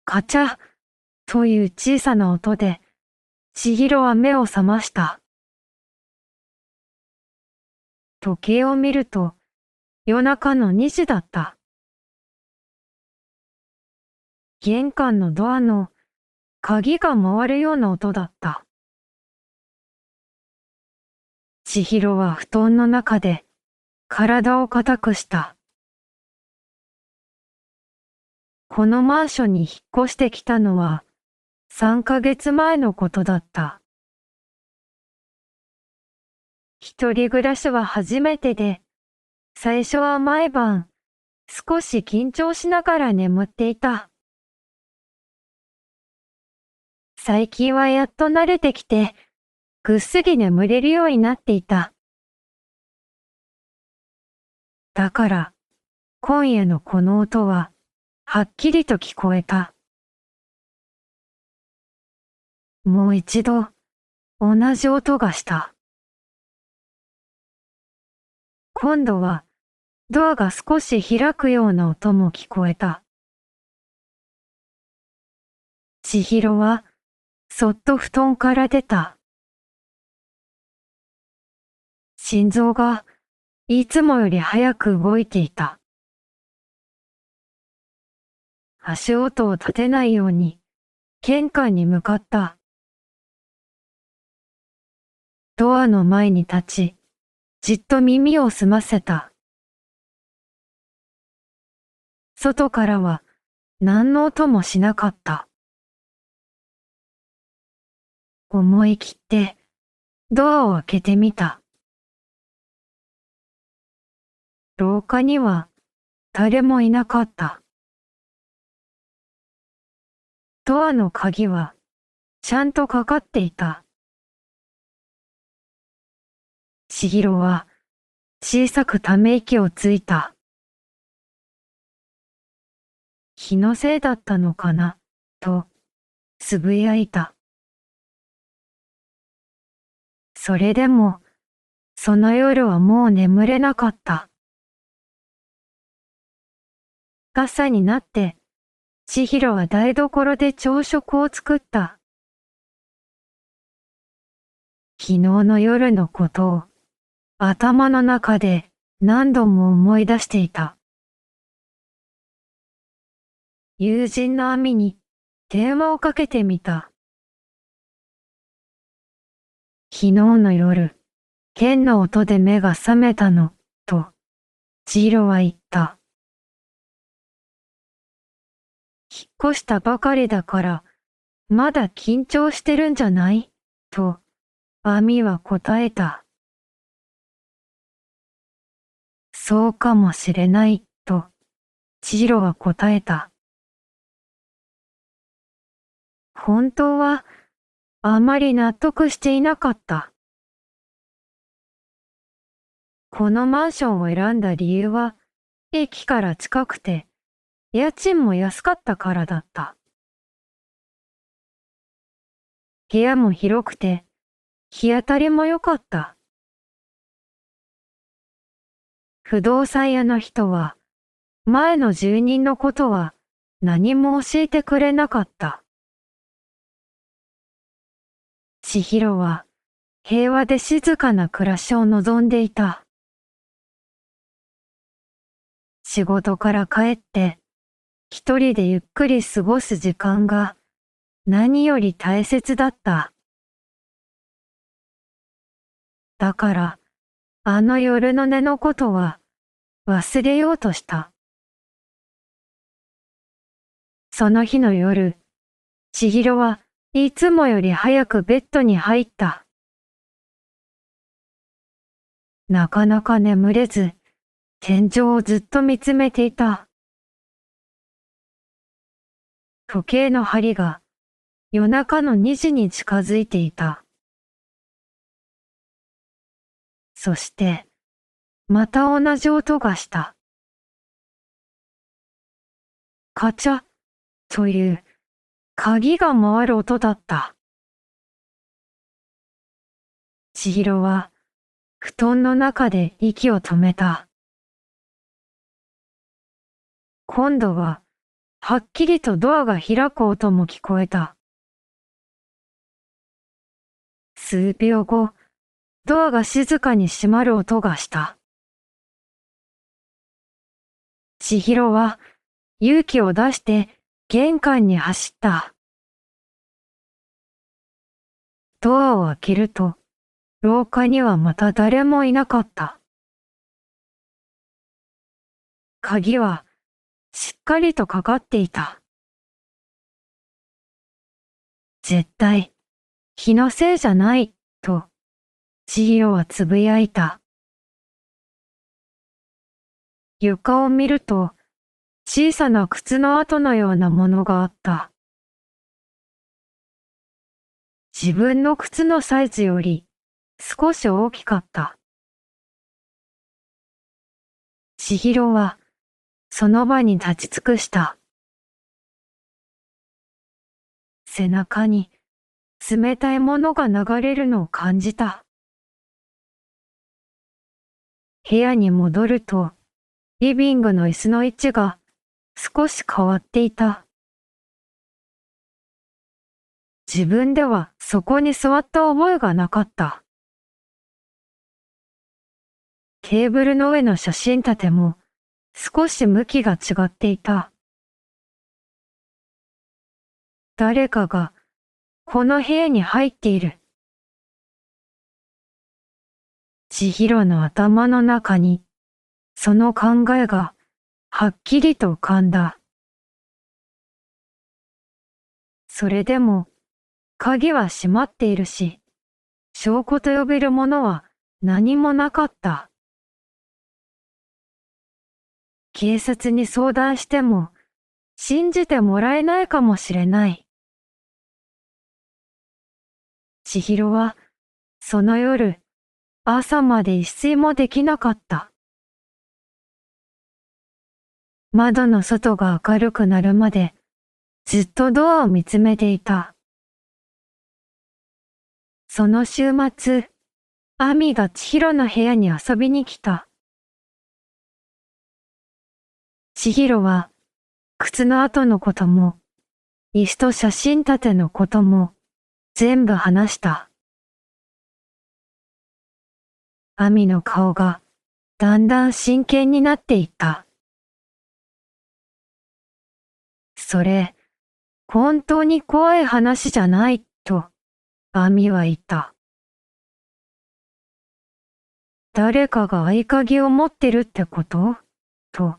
カチャという小さな音で、千尋は目を覚ました。時計を見ると、夜中の2時だった。玄関のドアの鍵が回るような音だった。千尋は布団の中で体を固くした。このマンションに引っ越してきたのは3ヶ月前のことだった。一人暮らしは初めてで、最初は毎晩少し緊張しながら眠っていた。最近はやっと慣れてきて、ぐっすり眠れるようになっていた。だから、今夜のこの音は、はっきりと聞こえた。もう一度、同じ音がした。今度は、ドアが少し開くような音も聞こえた。千尋は、そっと布団から出た。心臓が、いつもより早く動いていた。足音を立てないように、玄関に向かった。ドアの前に立ち、じっと耳を澄ませた。外からは何の音もしなかった。思い切ってドアを開けてみた。廊下には誰もいなかった。ドアの鍵はちゃんとかかっていた。千尋は小さくため息をついた。気のせいだったのかな、とつぶやいた。それでも、その夜はもう眠れなかった。朝になって、千尋は台所で朝食を作った。昨日の夜のことを頭の中で何度も思い出していた。友人の亜美に電話をかけてみた。昨日の夜、剣の音で目が覚めたの、と、千尋は言った。引っ越したばかりだから、まだ緊張してるんじゃない?と、亜美は答えた。そうかもしれない、と、千尋は答えた。本当は、あまり納得していなかった。このマンションを選んだ理由は、駅から近くて、家賃も安かったからだった。部屋も広くて、日当たりも良かった。不動産屋の人は、前の住人のことは何も教えてくれなかった。千尋は平和で静かな暮らしを望んでいた。仕事から帰って一人でゆっくり過ごす時間が何より大切だった。だからあの夜の寝のことは忘れようとした。その日の夜、千尋はいつもより早くベッドに入った。なかなか眠れず、天井をずっと見つめていた。時計の針が夜中の2時に近づいていた。そして、また同じ音がした。カチャという鍵が回る音だった。千尋は布団の中で息を止めた。今度ははっきりとドアが開く音も聞こえた。数秒後、ドアが静かに閉まる音がした。千尋は勇気を出して玄関に走った。ドアを開けると、廊下にはまた誰もいなかった。鍵はしっかりとかかっていた。絶対、気のせいじゃない、と、千尋はつぶやいた。床を見ると、小さな靴の跡のようなものがあった。自分の靴のサイズより少し大きかった。千尋はその場に立ち尽くした。背中に冷たいものが流れるのを感じた。部屋に戻ると、リビングの椅子の位置が少し変わっていた。自分ではそこに座った覚えがなかった。テーブルの上の写真立ても少し向きが違っていた。誰かがこの部屋に入っている。千尋の頭の中にその考えがはっきりと浮かんだ。それでも鍵は閉まっているし、証拠と呼べるものは何もなかった。警察に相談しても信じてもらえないかもしれない。千尋はその夜、朝まで一睡もできなかった。窓の外が明るくなるまでずっとドアを見つめていた。その週末、亜美が千尋の部屋に遊びに来た。千尋は靴の跡のことも、椅子と写真立てのことも全部話した。亜美の顔がだんだん真剣になっていった。それ、本当に怖い話じゃない、と、亜美は言った。誰かが合鍵を持ってるってこと？と、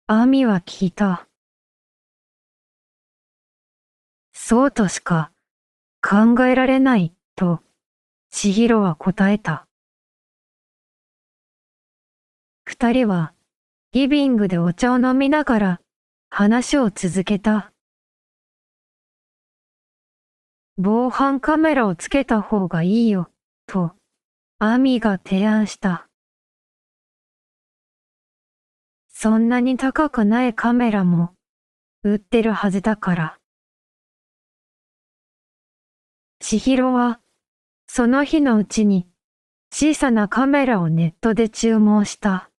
亜美は聞いた。そうとしか考えられない、と、千尋は答えた。二人はリビングでお茶を飲みながら話を続けた。防犯カメラをつけた方がいいよ、と、亜美が提案した。そんなに高くないカメラも売ってるはずだから。千尋はその日のうちに小さなカメラをネットで注文した。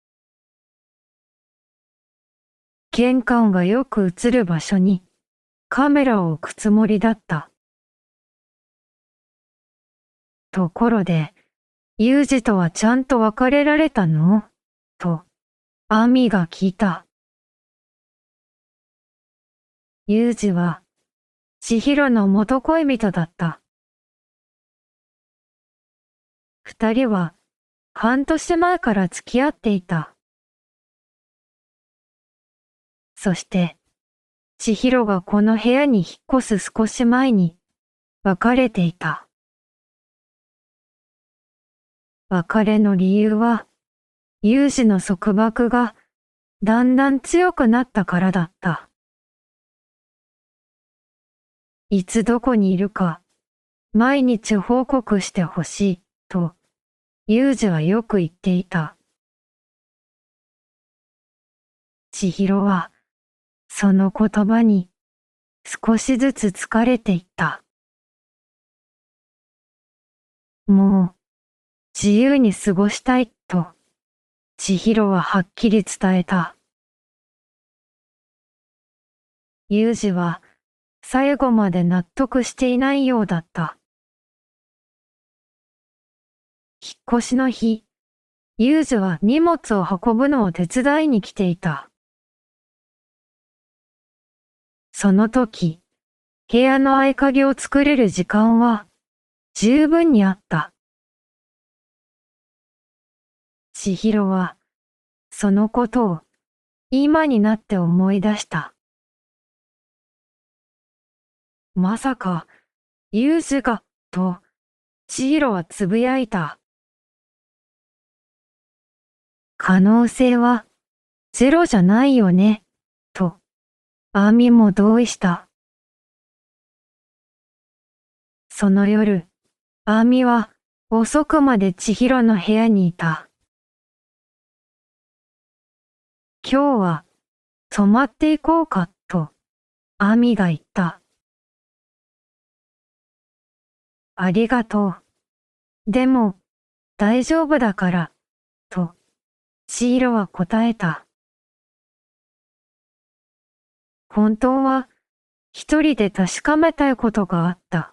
玄関がよく映る場所にカメラを置くつもりだった。ところで、ユージとはちゃんと別れられたの？と、亜美が聞いた。ユージは千尋の元恋人だった。二人は半年前から付き合っていた。そして、千尋がこの部屋に引っ越す少し前に別れていた。別れの理由は、ユージの束縛がだんだん強くなったからだった。いつどこにいるか、毎日報告してほしい、と、ユージはよく言っていた。千尋は、その言葉に少しずつ疲れていった。もう、自由に過ごしたい、と、千尋ははっきり伝えた。ユージは最後まで納得していないようだった。引っ越しの日、ユージは荷物を運ぶのを手伝いに来ていた。その時、部屋の合鍵を作れる時間は十分にあった。千尋はそのことを今になって思い出した。まさか、ユージが、と、千尋はつぶやいた。可能性はゼロじゃないよね、と、アミも同意した。その夜、アミは遅くまで千尋の部屋にいた。今日は泊まっていこうか、と、アミが言った。ありがとう。でも、大丈夫だから、と、千尋は答えた。本当は、一人で確かめたいことがあった。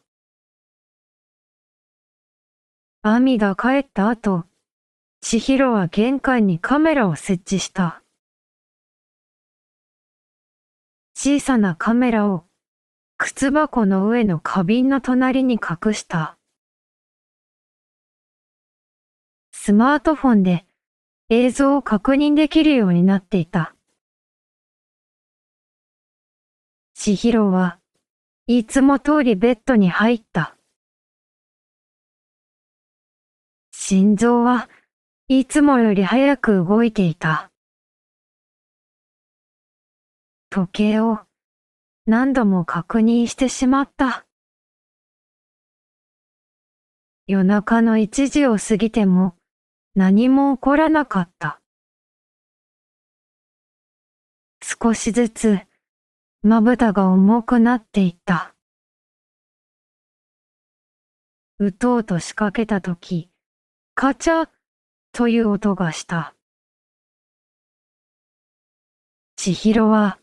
アミが帰った後、千尋は玄関にカメラを設置した。小さなカメラを靴箱の上の花瓶の隣に隠した。スマートフォンで映像を確認できるようになっていた。千尋はいつも通りベッドに入った。心臓はいつもより早く動いていた。時計を何度も確認してしまった。夜中の1時を過ぎても何も起こらなかった。少しずつまぶたが重くなっていった。うとうと仕掛けたとき、カチャという音がした。千尋は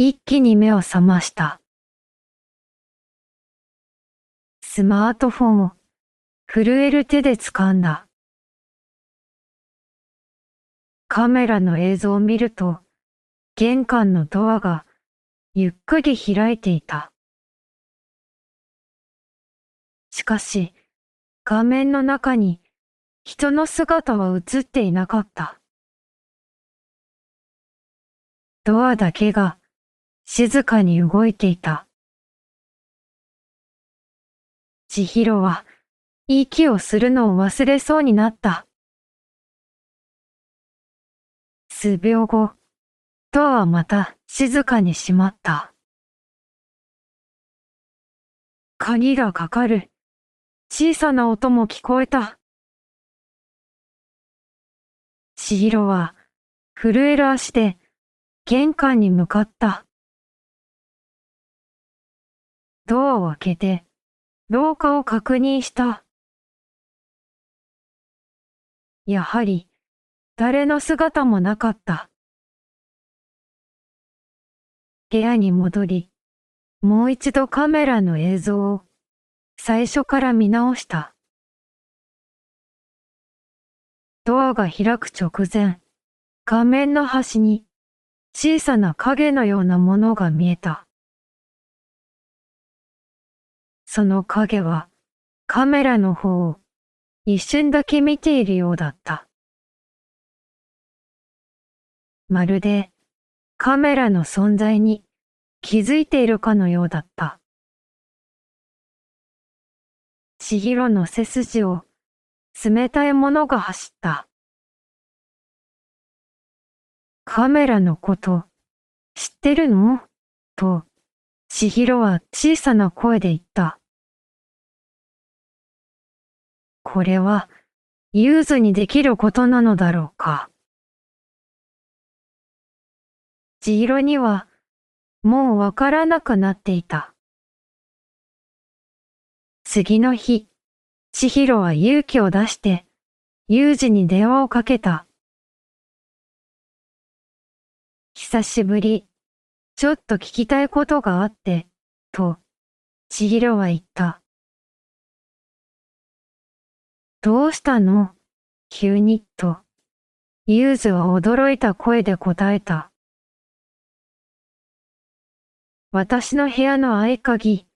一気に目を覚ました。スマートフォンを震える手で掴んだ。カメラの映像を見ると、玄関のドアがゆっくり開いていた。しかし、画面の中に人の姿は映っていなかった。ドアだけが静かに動いていた。千尋は息をするのを忘れそうになった。数秒後、ドアはまた静かに閉まった。鍵がかかる。小さな音も聞こえた。千尋は震える足で玄関に向かった。ドアを開けて廊下を確認した。やはり誰の姿もなかった。部屋に戻り、もう一度カメラの映像を最初から見直した。ドアが開く直前、画面の端に小さな影のようなものが見えた。その影はカメラの方を一瞬だけ見ているようだった。まるでカメラの存在に気づいているかのようだった。千尋の背筋を冷たいものが走った。カメラのこと知ってるの？と千尋は小さな声で言った。これはユーズにできることなのだろうか。千尋にはもうわからなくなっていた。次の日、千尋は勇気を出してユージに電話をかけた。久しぶり。ちょっと聞きたいことがあって、と、千尋は言った。どうしたの？急に、と、ユーズは驚いた声で答えた。私の部屋の合鍵、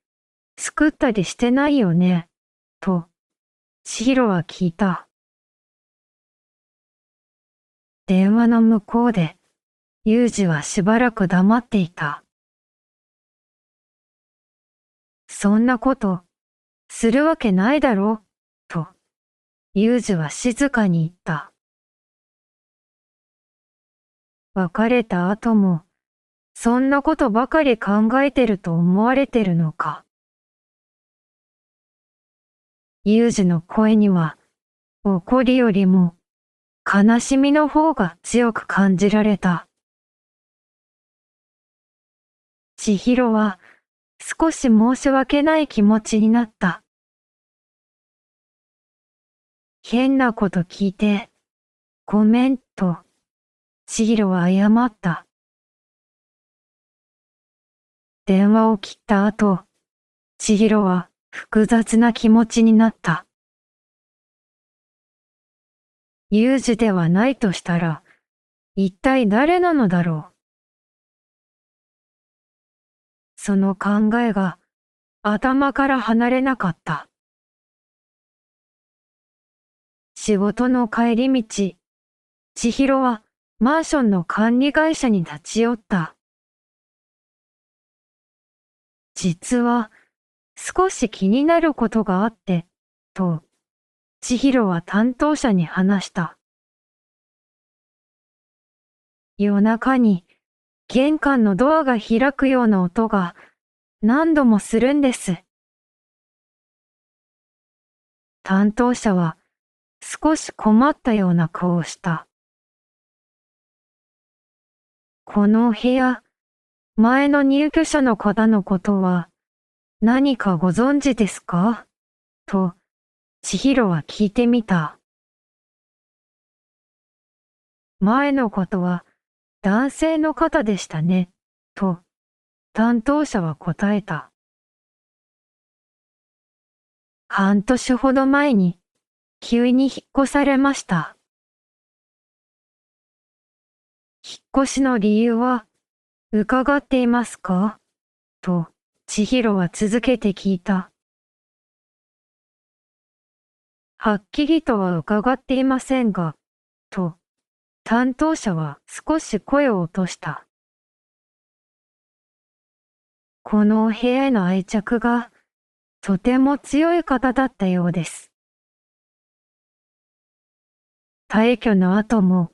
作ったりしてないよね、と、千尋は聞いた。電話の向こうで、ユージはしばらく黙っていた。そんなこと、するわけないだろ、と、ユージは静かに言った。別れた後も、そんなことばかり考えてると思われてるのか。ユージの声には、怒りよりも、悲しみの方が強く感じられた。千尋は、少し申し訳ない気持ちになった。変なこと聞いて、ごめん、と、千尋は謝った。電話を切った後、千尋は複雑な気持ちになった。ユージではないとしたら、一体誰なのだろう。その考えが頭から離れなかった。仕事の帰り道、千尋はマンションの管理会社に立ち寄った。実は少し気になることがあって、と、千尋は担当者に話した。夜中に玄関のドアが開くような音が何度もするんです。担当者は少し困ったような顔をした。この部屋、前の入居者の方のことは何かご存知ですか？と、千尋は聞いてみた。前のことは男性の方でしたね、と、担当者は答えた。半年ほど前に急に引っ越されました。引っ越しの理由は伺っていますか？と、千尋は続けて聞いた。はっきりとは伺っていませんが、と、担当者は少し声を落とした。この部屋への愛着がとても強い方だったようです。退去の後も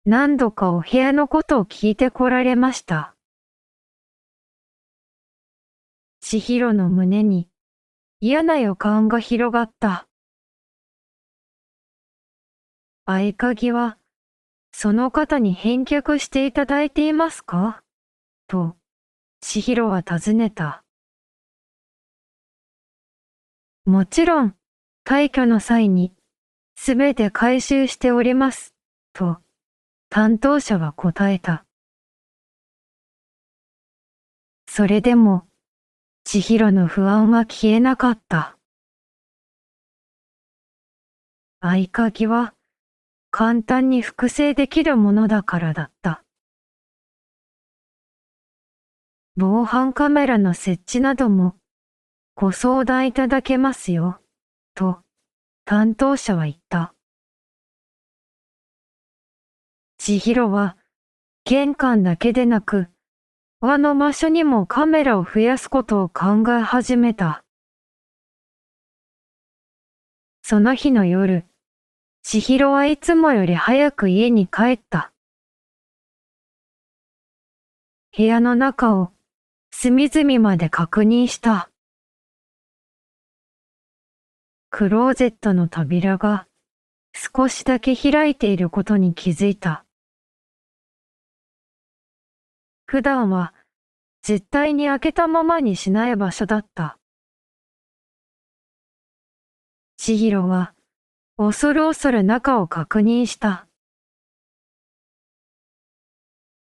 何度かお部屋のことを聞いてこられました。千尋の胸に嫌な予感が広がった。合鍵はその方に返却していただいていますか？と、千尋は尋ねた。もちろん、退去の際にすべて回収しております、と、担当者は答えた。それでも、千尋の不安は消えなかった。合鍵は簡単に複製できるものだからだった。防犯カメラの設置などもご相談いただけますよ、と担当者は言った。千尋は玄関だけでなく、あの場所にもカメラを増やすことを考え始めた。その日の夜、千尋はいつもより早く家に帰った。部屋の中を隅々まで確認した。クローゼットの扉が少しだけ開いていることに気づいた。普段は絶対に開けたままにしない場所だった。千尋は恐る恐る中を確認した。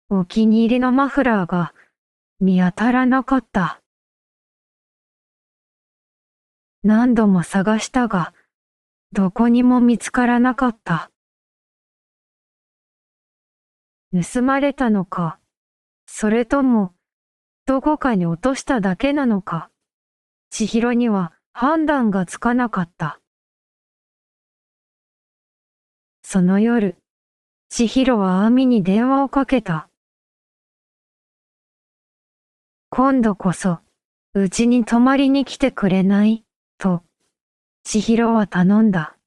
お気に入りのマフラーが見当たらなかった。何度も探したが、どこにも見つからなかった。盗まれたのか、それとも、どこかに落としただけなのか、千尋には判断がつかなかった。その夜、千尋は亜美に電話をかけた。今度こそ、うちに泊まりに来てくれない、と、千尋は頼んだ。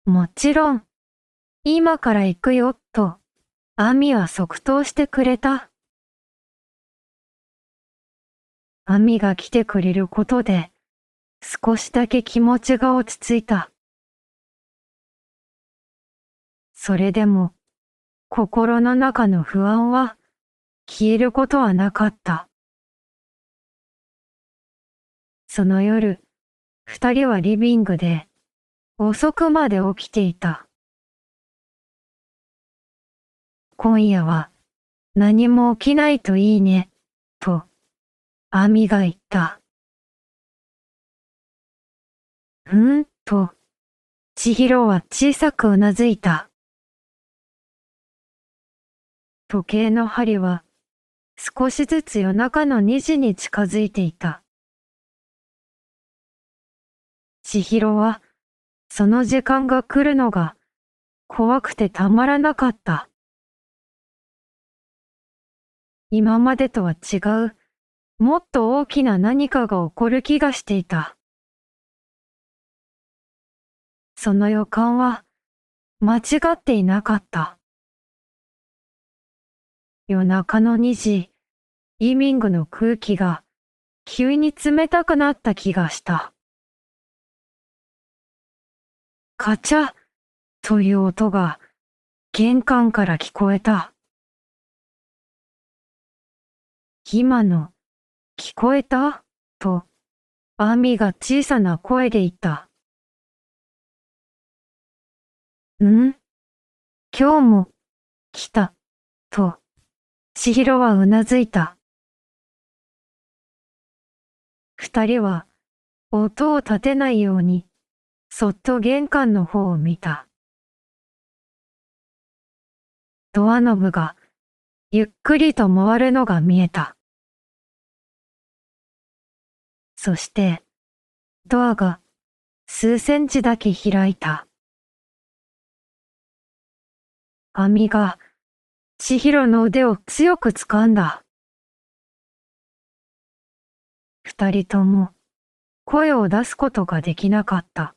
もちろん、今から行くよ、と、亜美は即答してくれた。亜美が来てくれることで、少しだけ気持ちが落ち着いた。それでも、心の中の不安は、消えることはなかった。その夜、二人はリビングで、遅くまで起きていた。今夜は、何も起きないといいね、と、亜美が言った。と、千尋は小さくうなずいた。時計の針は、少しずつ夜中の2時に近づいていた。千尋は、その時間が来るのが、怖くてたまらなかった。今までとは違う、もっと大きな何かが起こる気がしていた。その予感は、間違っていなかった。夜中の2時、リビングの空気が、急に冷たくなった気がした。カチャという音が、玄関から聞こえた。今の、聞こえたと、亜美が小さな声で言った。今日も、来た、と、千尋はうなずいた。二人は、音を立てないように、そっと玄関の方を見た。ドアノブが、ゆっくりと回るのが見えた。そして、ドアが、数センチだけ開いた。亜美が、千尋の腕を強く掴んだ。二人とも、声を出すことができなかった。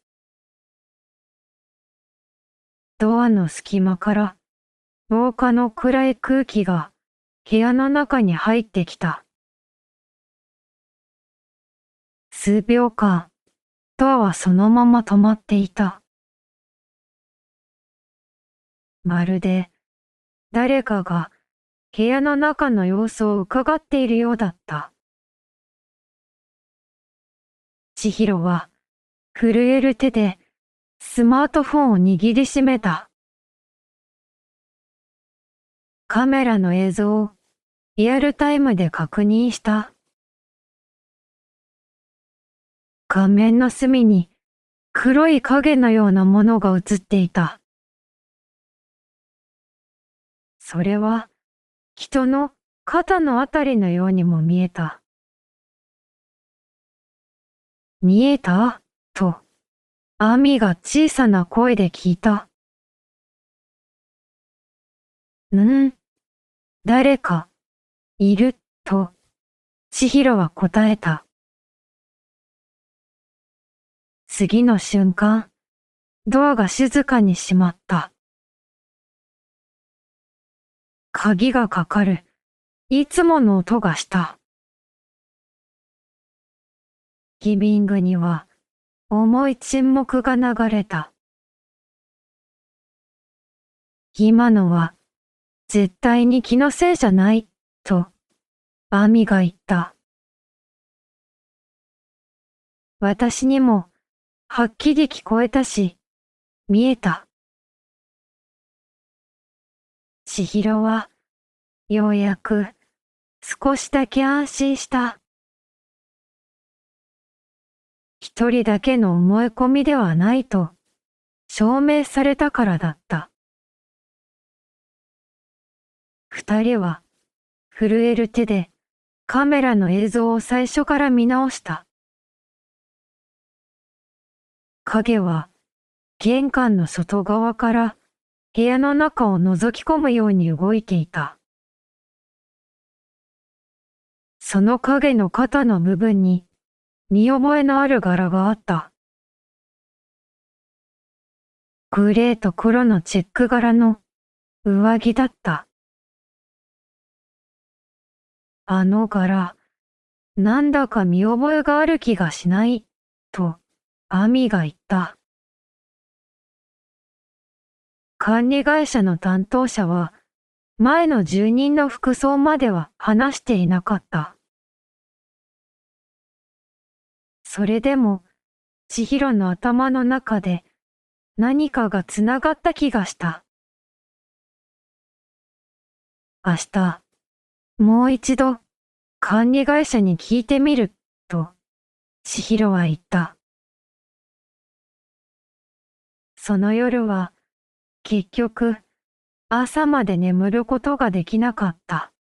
ドアの隙間から、廊下の暗い空気が、部屋の中に入ってきた。数秒間、ドアはそのまま止まっていた。まるで、誰かが部屋の中の様子を伺っているようだった。千尋は、震える手で、スマートフォンを握りしめた。カメラの映像を、リアルタイムで確認した。画面の隅に、黒い影のようなものが映っていた。それは、人の肩のあたりのようにも見えた。見えたと、亜美が小さな声で聞いた。誰か、いる、と、千尋は答えた。次の瞬間、ドアが静かに閉まった。鍵がかかる、いつもの音がした。リビングには、重い沈黙が流れた。今のは、絶対に気のせいじゃない、と、亜美が言った。私にも、はっきり聞こえたし、見えた。千尋は、ようやく、少しだけ安心した。一人だけの思い込みではないと、証明されたからだった。二人は、震える手で、カメラの映像を最初から見直した。影は、玄関の外側から部屋の中を覗き込むように動いていた。その影の肩の部分に見覚えのある柄があった。グレーと黒のチェック柄の上着だった。あの柄、なんだか見覚えがある気がしない、と、アミが言った。管理会社の担当者は、前の住人の服装までは話していなかった。それでも、千尋の頭の中で何かがつながった気がした。明日、もう一度、管理会社に聞いてみる、と、千尋は言った。その夜は、結局、朝まで眠ることができなかった。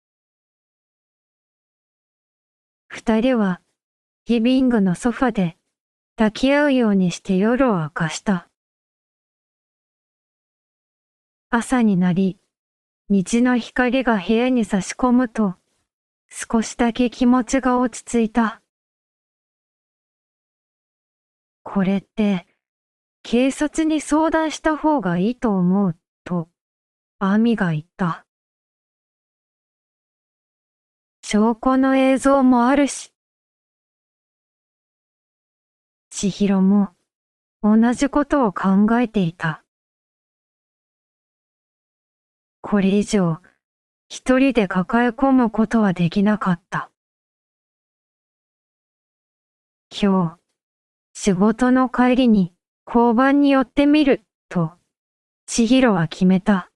二人は、リビングのソファで抱き合うようにして夜を明かした。朝になり、道の光が部屋に差し込むと、少しだけ気持ちが落ち着いた。これって、警察に相談した方がいいと思う、と、アミが言った。証拠の映像もあるし。千尋も、同じことを考えていた。これ以上、一人で抱え込むことはできなかった。今日、仕事の帰りに交番に寄ってみる、と、千尋は決めた。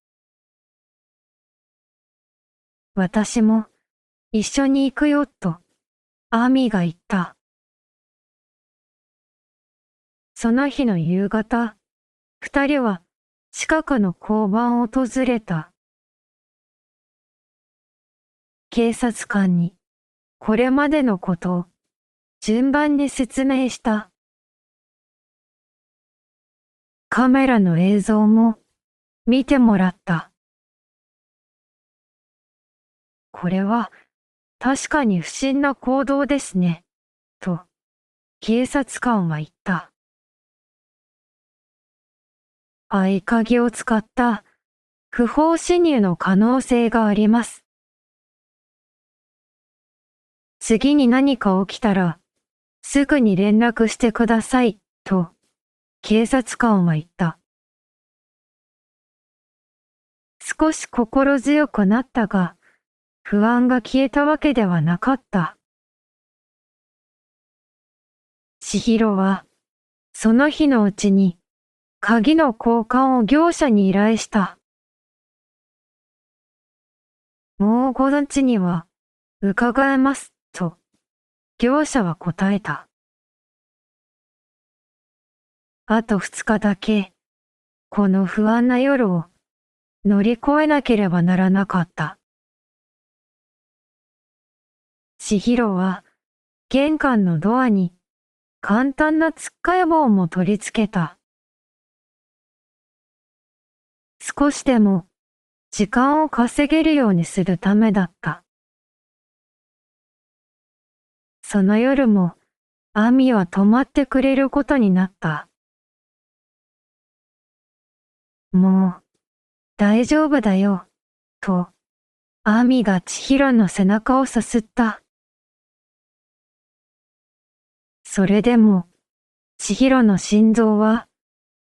私も、一緒に行くよ、と、アミが言った。その日の夕方、二人は、近くの交番を訪れた。警察官に、これまでのことを、順番に説明した。カメラの映像も、見てもらった。これは、確かに不審な行動ですね、と、警察官は言った。合鍵を使った、不法侵入の可能性があります。次に何か起きたら、すぐに連絡してください、と、警察官は言った。少し心強くなったが、不安が消えたわけではなかった。千尋は、その日のうちに、鍵の交換を業者に依頼した。もう5日には、伺えます、と、業者は答えた。あと2日だけ、この不安な夜を乗り越えなければならなかった。千尋は、玄関のドアに、簡単なつっかえ棒も取り付けた。少しでも、時間を稼げるようにするためだった。その夜も、アミは泊まってくれることになった。もう、大丈夫だよ、と、アミが千尋の背中をさすった。それでも、千尋の心臓は、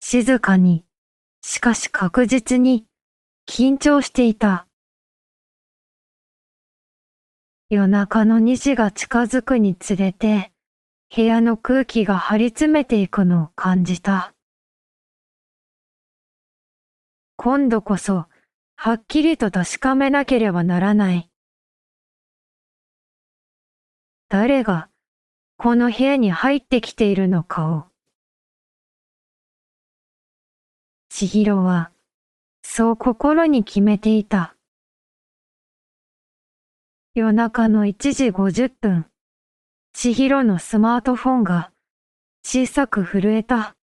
静かに、しかし確実に、緊張していた。夜中の2時が近づくにつれて、部屋の空気が張り詰めていくのを感じた。今度こそ、はっきりと確かめなければならない。誰がこの部屋に入ってきているのかを。千尋はそう心に決めていた。夜中の1時50分、千尋のスマートフォンが小さく震えた。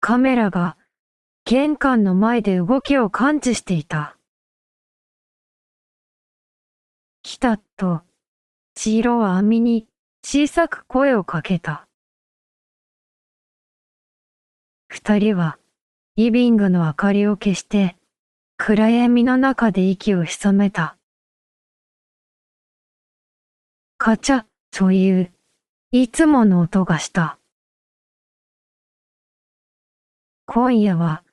カメラが玄関の前で動きを感知していた。来たと、千尋は網に小さく声をかけた。二人はリビングの明かりを消して暗闇の中で息を潜めた。カチャといういつもの音がした。今夜は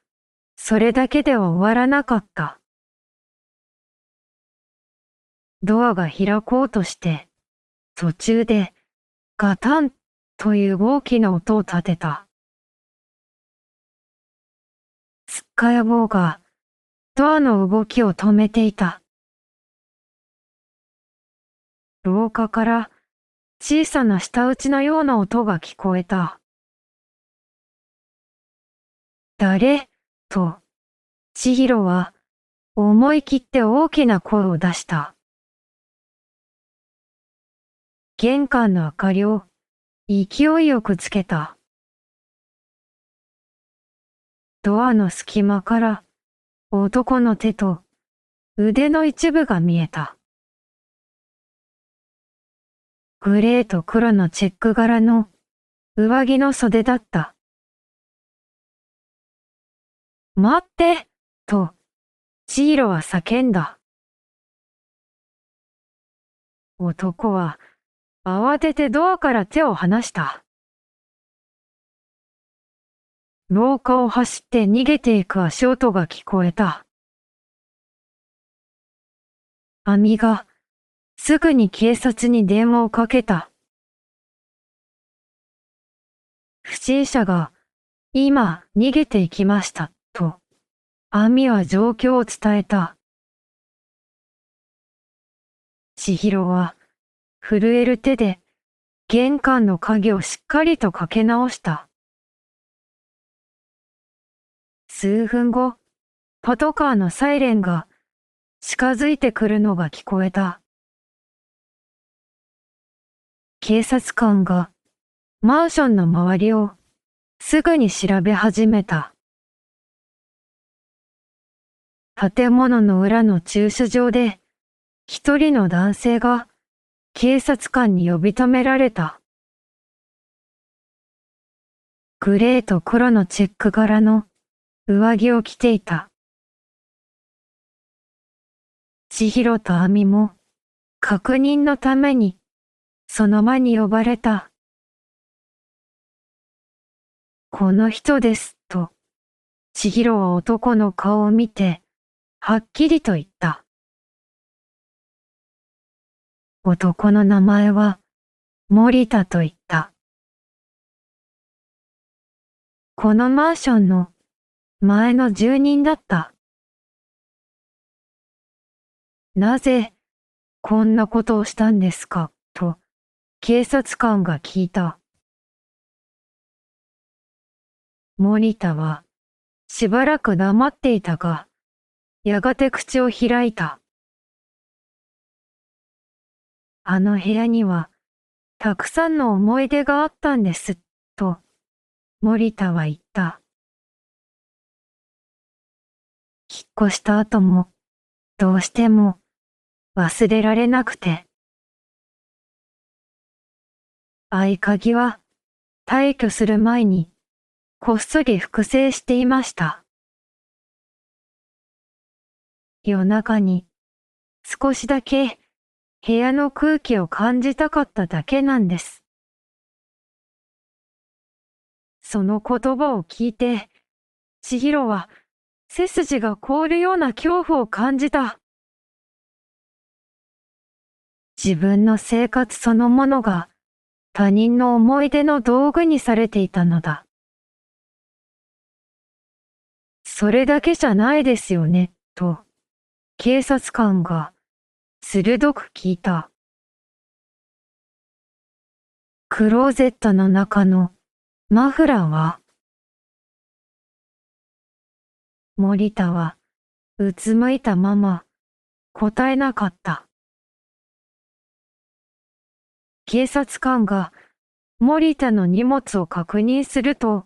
それだけでは終わらなかった。ドアが開こうとして途中でガタンという大きな音を立てた。つっかや坊がドアの動きを止めていた。廊下から小さな舌打ちのような音が聞こえた。誰と、千尋は思い切って大きな声を出した。玄関の明かりを勢いよくつけた。ドアの隙間から男の手と腕の一部が見えた。グレーと黒のチェック柄の上着の袖だった。待ってと、千尋は叫んだ。男は慌ててドアから手を離した。廊下を走って逃げていく足音が聞こえた。亜美がすぐに警察に電話をかけた。不審者が今逃げていきましたと、亜美は状況を伝えた。千尋は震える手で玄関の鍵をしっかりとかけ直した。数分後、パトカーのサイレンが近づいてくるのが聞こえた。警察官がマンションの周りをすぐに調べ始めた。建物の裏の駐車場で一人の男性が警察官に呼び止められた。グレーと黒のチェック柄の上着を着ていた。千尋と亜美も確認のためにその場に呼ばれた。この人ですと、千尋は男の顔を見てはっきりと言った。男の名前は森田と言った。このマンションの前の住人だった。なぜこんなことをしたんですかと警察官が聞いた。森田はしばらく黙っていたが、やがて口を開いた。あの部屋にはたくさんの思い出があったんです、と森田は言った。引っ越した後もどうしても忘れられなくて。合鍵は退去する前にこっそり複製していました。夜中に少しだけ部屋の空気を感じたかっただけなんです。その言葉を聞いて、千尋は背筋が凍るような恐怖を感じた。自分の生活そのものが他人の思い出の道具にされていたのだ。それだけじゃないですよね、と、警察官が鋭く聞いた。クローゼットの中のマフラーは？森田はうつむいたまま答えなかった。警察官が森田の荷物を確認すると、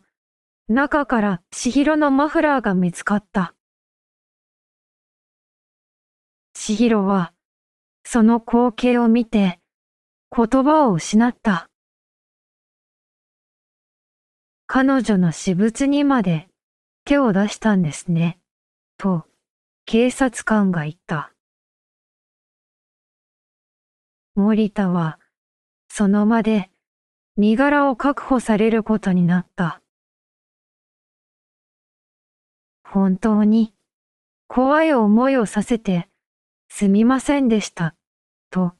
中から千尋のマフラーが見つかった。千尋はその光景を見て言葉を失った。彼女の私物にまで手を出したんですね、と警察官が言った。森田はその場で身柄を確保されることになった。本当に怖い思いをさせてすみませんでした、と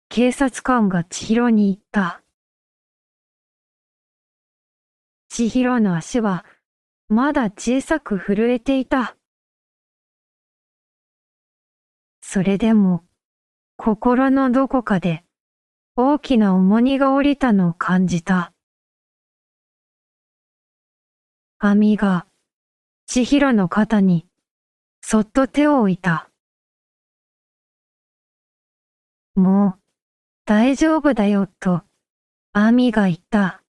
警察官が千尋に言った。千尋の足はまだ小さく震えていた。それでも心のどこかで大きな重荷が下りたのを感じた。亜美が千尋の肩にそっと手を置いた。もう大丈夫だよと亜美が言った。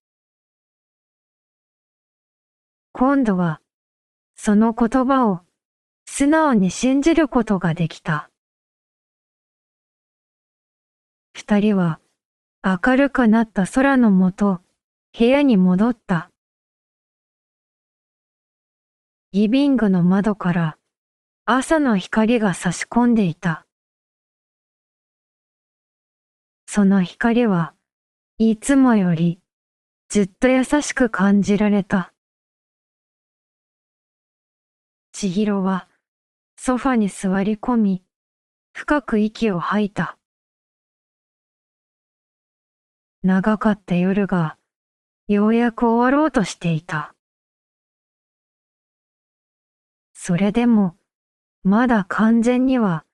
今度はその言葉を素直に信じることができた。二人は明るくなった空のもと部屋に戻った。リビングの窓から朝の光が差し込んでいた。その光はいつもよりずっと優しく感じられた。千尋はソファに座り込み、深く息を吐いた。長かった夜がようやく終わろうとしていた。それでもまだ完全には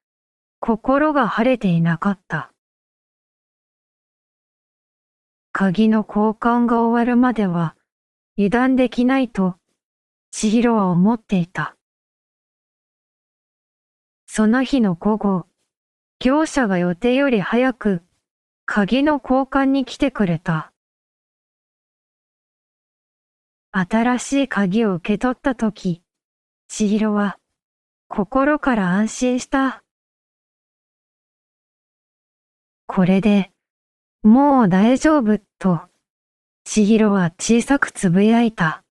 心が晴れていなかった。鍵の交換が終わるまでは油断できないと千尋は思っていた。その日の午後、業者が予定より早く鍵の交換に来てくれた。新しい鍵を受け取ったとき、千尋は心から安心した。これでもう大丈夫と千尋は小さくつぶやいた。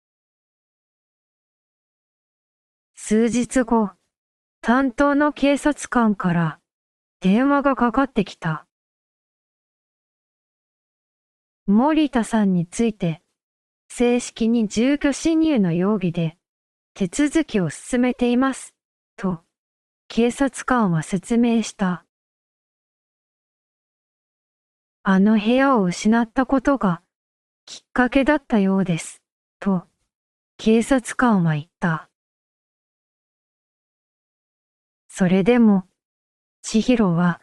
数日後、担当の警察官から電話がかかってきた。森田さんについて正式に住居侵入の容疑で手続きを進めています、と警察官は説明した。あの部屋を失ったことがきっかけだったようです、と警察官は言った。それでも千尋は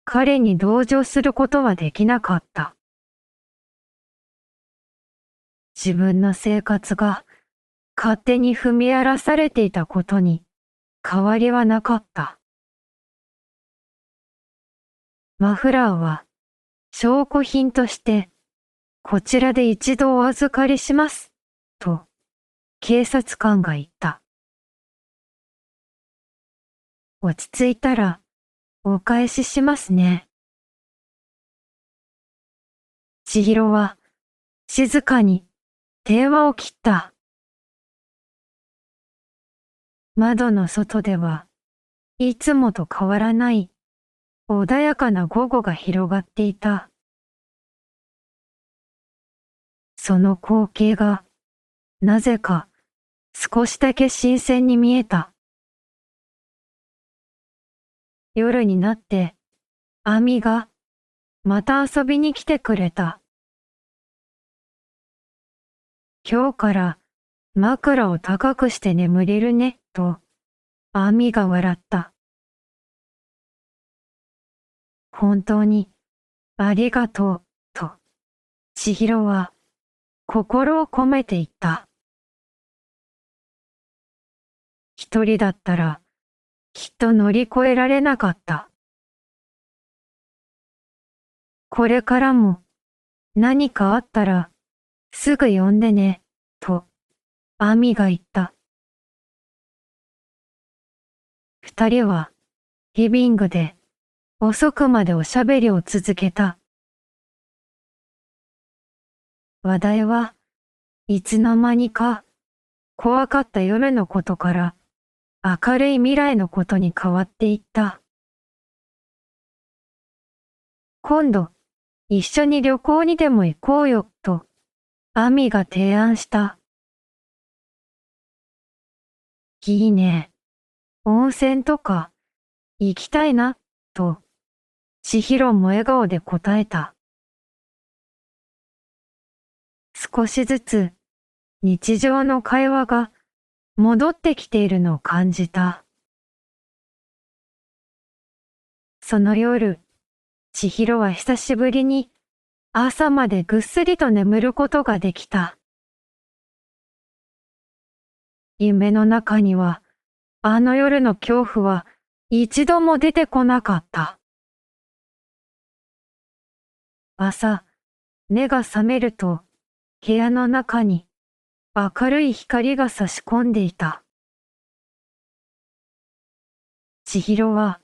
彼に同情することはできなかった。自分の生活が勝手に踏み荒らされていたことに変わりはなかった。マフラーは証拠品としてこちらで一度お預かりします、と警察官が言った。落ち着いたらお返ししますね。千尋は静かに電話を切った。窓の外ではいつもと変わらない穏やかな午後が広がっていた。その光景がなぜか少しだけ新鮮に見えた。夜になって亜美がまた遊びに来てくれた。今日から枕を高くして眠れるね、と、アミが笑った。本当に、ありがとう、と、千尋は、心を込めて言った。一人だったら、きっと乗り越えられなかった。これからも、何かあったら、すぐ呼んでね、と、アミが言った。二人は、リビングで、遅くまでおしゃべりを続けた。話題はいつの間にか、怖かった夜のことから、明るい未来のことに変わっていった。今度、一緒に旅行にでも行こうよ、と、アミが提案した。いいね。温泉とか、行きたいな、と、千尋も笑顔で答えた。少しずつ、日常の会話が戻ってきているのを感じた。その夜、千尋は久しぶりに朝までぐっすりと眠ることができた。夢の中には、あの夜の恐怖は一度も出てこなかった。朝、目が覚めると、部屋の中に明るい光が差し込んでいた。千尋は、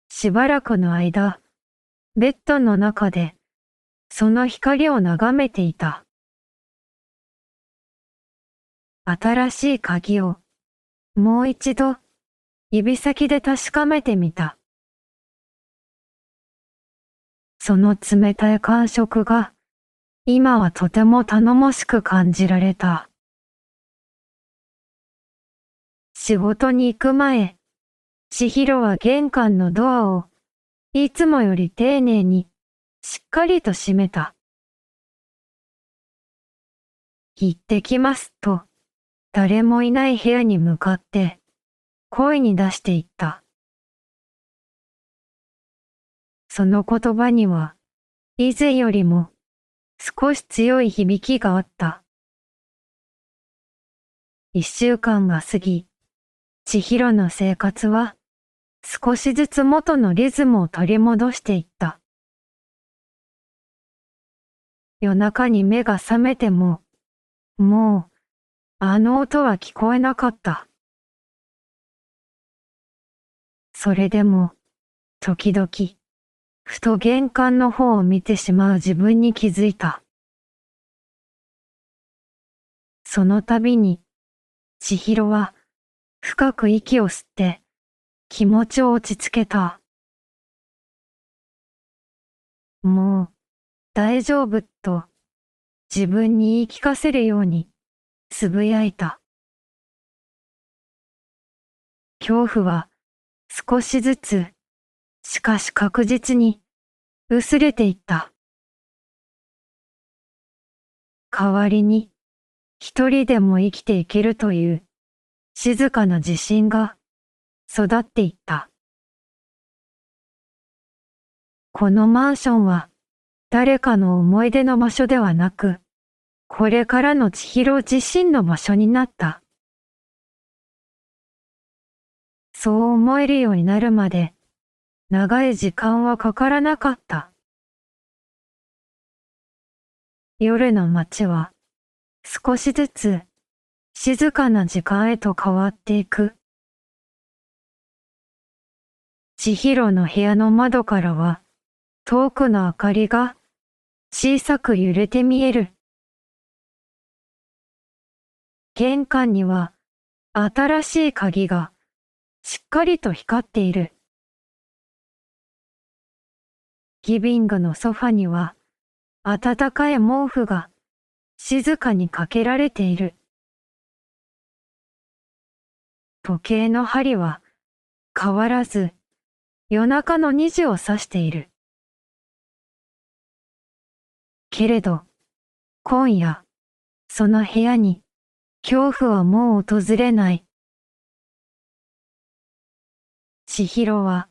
しばらくの間、ベッドの中で、その光を眺めていた。新しい鍵を、もう一度、指先で確かめてみた。その冷たい感触が、今はとても頼もしく感じられた。仕事に行く前、千尋は玄関のドアを、いつもより丁寧に、しっかりと閉めた。行ってきますと、誰もいない部屋に向かって、声に出していった。その言葉には、以前よりも、少し強い響きがあった。1週間が過ぎ、千尋の生活は、少しずつ元のリズムを取り戻していった。夜中に目が覚めても、もう、あの音は聞こえなかった。それでも、時々、ふと玄関の方を見てしまう自分に気づいた。その度に、千尋は、深く息を吸って、気持ちを落ち着けた。もう、大丈夫と、自分に言い聞かせるように、つぶやいた。恐怖は、少しずつ、しかし確実に、薄れていった。代わりに、一人でも生きていけるという、静かな自信が、育っていった。このマンションは、誰かの思い出の場所ではなく、これからの千尋自身の場所になった。そう思えるようになるまで、長い時間はかからなかった。夜の街は、少しずつ、静かな時間へと変わっていく。千尋の部屋の窓からは、遠くの明かりが、小さく揺れて見える。玄関には、新しい鍵が、しっかりと光っている。リビングのソファには、暖かい毛布が、静かにかけられている。時計の針は、変わらず、夜中の2時を指している。けれど、今夜、その部屋に、恐怖はもう訪れない。千尋は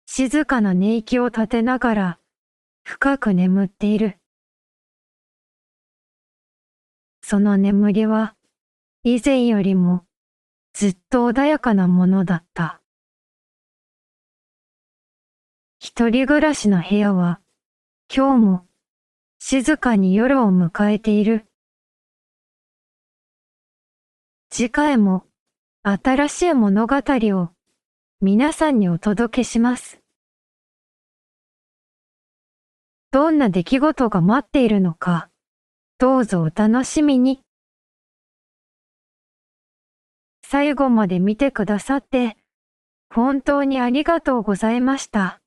静かな寝息を立てながら深く眠っている。その眠りは以前よりもずっと穏やかなものだった。一人暮らしの部屋は今日も静かに夜を迎えている。次回も新しい物語を皆さんにお届けします。どんな出来事が待っているのか、どうぞお楽しみに。最後まで見てくださって本当にありがとうございました。